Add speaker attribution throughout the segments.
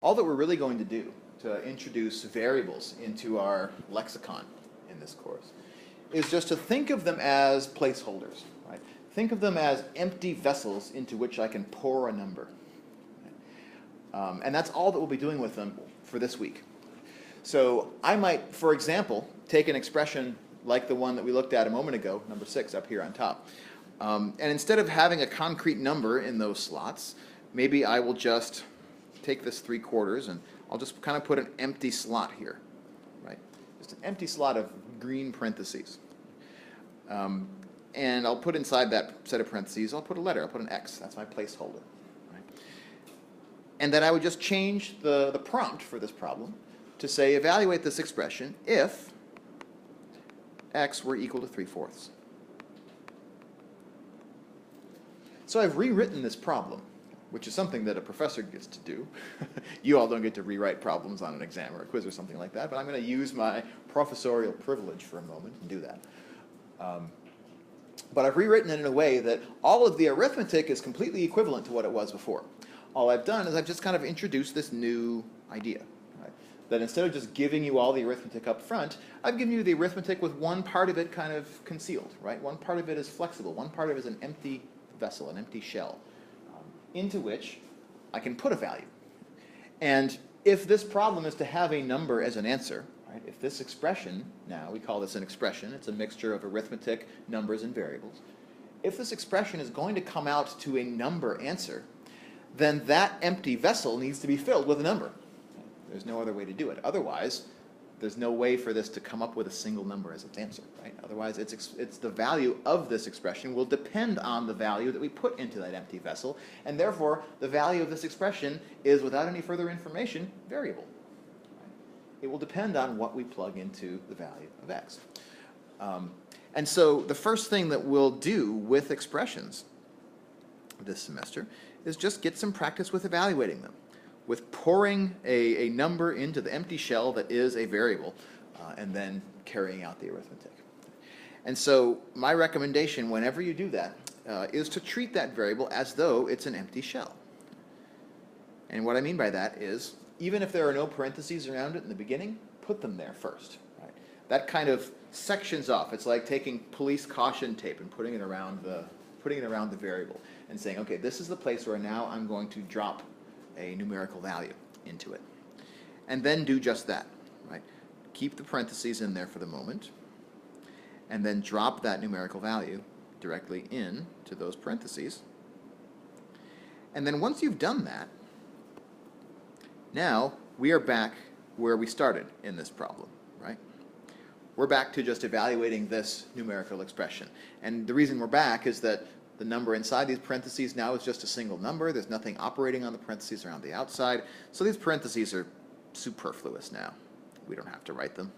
Speaker 1: all that we're really going to do to introduce variables into our lexicon in this course is just to think of them as placeholders. Right? Think of them as empty vessels into which I can pour a number. And that's all that we'll be doing with them for this week. So I might, for example, take an expression like the one that we looked at a moment ago, number 6 up here on top. And instead of having a concrete number in those slots, maybe I will just take this 3/4 and I'll just kind of put an empty slot here, right? Just an empty slot of green parentheses. And I'll put inside that set of parentheses, I'll put a letter, I'll put an X. That's my placeholder. Right? And then I would just change the prompt for this problem to say, evaluate this expression if X were equal to 3/4. So I've rewritten this problem, which is something that a professor gets to do. You all don't get to rewrite problems on an exam or a quiz or something like that, but I'm going to use my professorial privilege for a moment and do that. But I've rewritten it in a way that all of the arithmetic is completely equivalent to what it was before. All I've done is I've just kind of introduced this new idea. Right? That instead of just giving you all the arithmetic up front, I've given you the arithmetic with one part of it kind of concealed. Right? One part of it is flexible. One part of it is an empty vessel, an empty shell, into which I can put a value. And if this problem is to have a number as an answer, right, if this expression, now we call this an expression, it's a mixture of arithmetic, numbers, and variables. If this expression is going to come out to a number answer, then that empty vessel needs to be filled with a number. There's no other way to do it. Otherwise, there's no way for this to come up with a single number as its answer. Right? Otherwise, it's the value of this expression will depend on the value that we put into that empty vessel, and therefore, the value of this expression is, without any further information, variable. Right? It will depend on what we plug into the value of X. And so the first thing that we'll do with expressions this semester is just get some practice with evaluating them, with pouring a number into the empty shell that is a variable, and then carrying out the arithmetic. And so my recommendation whenever you do that is to treat that variable as though it's an empty shell. And what I mean by that is, even if there are no parentheses around it in the beginning, put them there first. Right? That kind of sections off. It's like taking police caution tape and putting it around the variable and saying, okay, this is the place where now I'm going to drop a numerical value into it. And then do just that. Right? Keep the parentheses in there for the moment, and then drop that numerical value directly into those parentheses. And then once you've done that, now we are back where we started in this problem, right? We're back to just evaluating this numerical expression. And the reason we're back is that the number inside these parentheses now is just a single number. There's nothing operating on the parentheses around the outside. So these parentheses are superfluous now. We don't have to write them.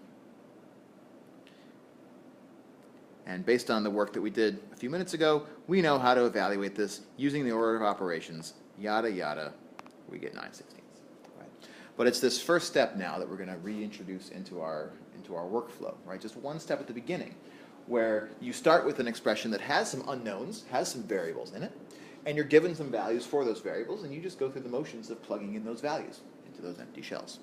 Speaker 1: And based on the work that we did a few minutes ago, we know how to evaluate this using the order of operations, yada, yada. We get 9/16. Right? But it's this first step now that we're going to reintroduce into our workflow, right? Just one step at the beginning, where you start with an expression that has some unknowns, has some variables in it, and you're given some values for those variables, and you just go through the motions of plugging in those values into those empty shells.